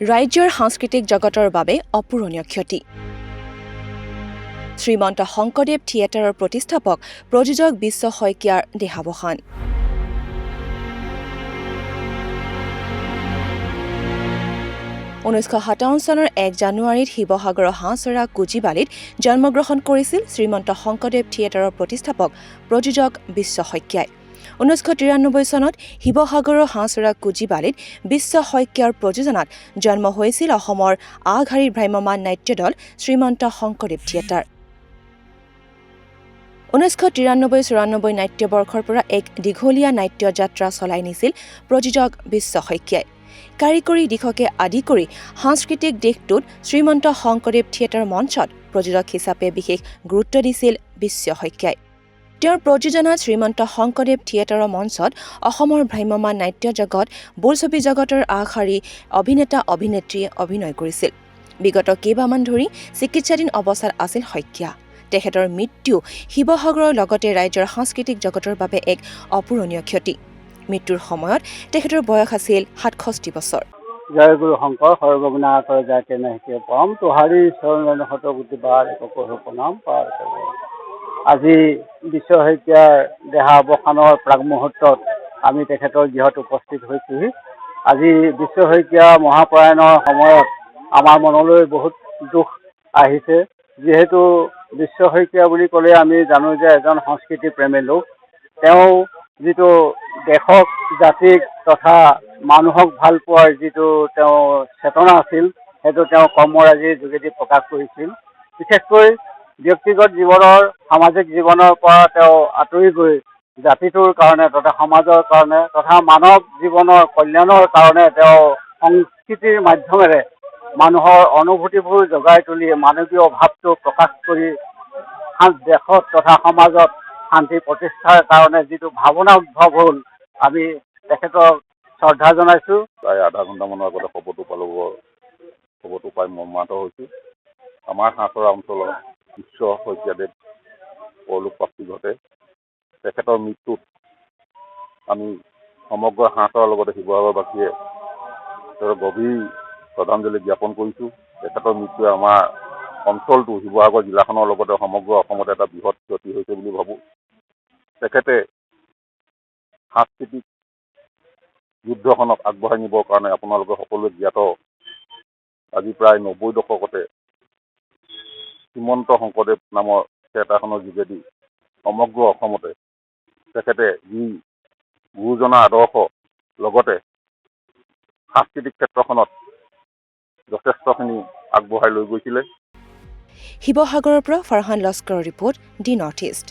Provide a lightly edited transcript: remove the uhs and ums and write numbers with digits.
ৰাজ্যৰ সাংস্কৃতিক জগতৰ বাবে অপূৰণীয় ক্ষতি। শ্ৰীমন্ত শংকৰদেৱ থিয়েটাৰৰ প্ৰতিষ্ঠাপক প্ৰযোজক বিশ্ব শইকীয়াৰ দেহাৱসান। ঊনৈছশ 57 চনৰ 1 জানুৱাৰীত শিৱসাগৰৰ হাঁহচৰা কুজিবালিত জন্মগ্ৰহণ কৰিছিল শ্ৰীমন্ত শংকৰদেৱ থিয়েটাৰৰ প্ৰতিষ্ঠাপক প্ৰযোজক বিশ্ব শইকীয়াই। 1993 চনত শিৱসাগৰৰ হাঁহচৰা কুজিবালিত বিশ্ব শইকীয়াৰ প্ৰযোজনাত জন্ম হৈছিল অসমৰ আগশাৰীৰ ভ্ৰাম্যমাণ নাট্য দল শ্ৰীমন্ত শংকৰদেৱ থিয়েটাৰ। 1993-94 নাট্যবৰ্ষৰ পৰা এক দীঘলীয়া নাট্য যাত্ৰা চলাই নিছিল প্ৰযোজক বিশ্ব শইকীয়াই। কাৰিকৰী দিশকে আদি কৰি সাংস্কৃতিক দিশটোত শ্ৰীমন্ত শংকৰদেৱ থিয়েটাৰ মঞ্চত প্ৰযোজক হিচাপে বিশেষ গুৰুত্ব দিছিল বিশ্ব শইকীয়াই। তেওঁৰ প্ৰযোজনাত শ্ৰীমন্ত শংকৰদেৱ থিয়েটাৰৰ মঞ্চত অসমৰ ভ্ৰাম্যমাণ নাট্য জগত, বোলছবি জগতৰ আগশাৰী অভিনেতা-অভিনেত্ৰীয়ে অভিনয় কৰিছিল। বিগত কেইবামান ধৰি চিকিৎসাধীন অৱস্থাত আছিল শইকীয়া। তেখেতৰ মৃত্যু শিৱসাগৰৰ লগতে ৰাজ্যৰ সাংস্কৃতিক জগতৰ বাবে এক অপূৰণীয় ক্ষতি। মৃত্যুৰ সময়ত তেখেতৰ বয়স আছিল 67 বছৰ। জয় গুৰু শংকৰ সৰ্বগুণা কৰে যায় তেনেকে পৰম তোহাৰী চৰণ শতকোটি বাৰ এক প্ৰণাম পাৰ কৰে। আজি বিশ্ব শইকীয়াৰ দেহাৱসানৰ প্ৰাগমুহূৰ্তত আমি তেখেতৰ গৃহত উপস্থিত হৈছোহি। আজি বিশ্ব শইকীয়া মহাপ্ৰয়াণৰ সময়ত আমাৰ মনলৈ বহুত দুখ আহিছে, যিহেতু বিশ্ব শইকীয়া বুলি ক'লে আমি জানো যে এজন সংস্কৃতি প্ৰেমী লোক। তেওঁ যিটো দেশক, জাতিক তথা মানুহক ভাল পোৱাৰ যিটো তেওঁ চেতনা আছিল, সেইটো তেওঁ কৰ্মৰাজিৰ যোগেদি প্ৰকাশ কৰিছিল। বিশেষকৈ ব্যক্তিগত জীৱনৰ, সামাজিক জীৱনৰ পৰা তেওঁ আঁতৰি গৈ জাতিটোৰ কাৰণে তথা সমাজৰ কাৰণে তথা মানৱ জীৱনৰ কল্যাণৰ কাৰণে তেওঁ সংস্কৃতিৰ মাধ্যমেৰে মানুহৰ অনুভূতিবোৰ জগাই তুলি মানৱীয় ভাৱটো প্ৰকাশ কৰি দেশত তথা সমাজত শান্তি প্ৰতিষ্ঠাৰ কাৰণে যিটো ভাৱনা উদ্ভৱ হ'ল, আমি তেখেতক শ্ৰদ্ধা জনাইছোঁ। প্ৰায় আধা ঘণ্টামানৰ আগতে খবৰটো পাই মৰ্মাহত হৈছোঁ। আমাৰ হাঁহচৰা অঞ্চলৰ বিশ্ব শইকীয়াদেৱ পৰলোকপ্ৰাপ্তি ঘটে। তেখেতৰ মৃত্যুত আমি সমগ্ৰ হাঁহচৰাৰ লগতে শিৱসাগৰবাসীয়ে তেওঁৰ গভীৰ শ্ৰদ্ধাঞ্জলি জ্ঞাপন কৰিছোঁ। তেখেতৰ মৃত্যুৱে আমাৰ অঞ্চলটো, শিৱসাগৰ জিলাখনৰ লগতে সমগ্ৰ অসমত এটা বৃহৎ ক্ষতি হৈছে বুলি ভাবোঁ। তেখেতে সাংস্কৃতিক যুদ্ধখনক আগবঢ়াই নিবৰ কাৰণে আপোনালোকে সকলোৱে জ্ঞাত, আজি প্ৰায় 90 দশকতে শ্ৰীমন্ত শংকৰদেৱ নামৰ থিয়েটাৰখনৰ যোগেদি সমগ্ৰ অসমতে তেখেতে যি গুৰুজনা আদৰ্শ লগতে সাংস্কৃতিক ক্ষেত্ৰখনত যথেষ্টখিনি আগবঢ়াই লৈ গৈছিলে। শিৱসাগৰৰ পৰা ফাৰহান লস্কৰৰ ৰিপৰ্ট, দি নৰ্থ ইষ্ট।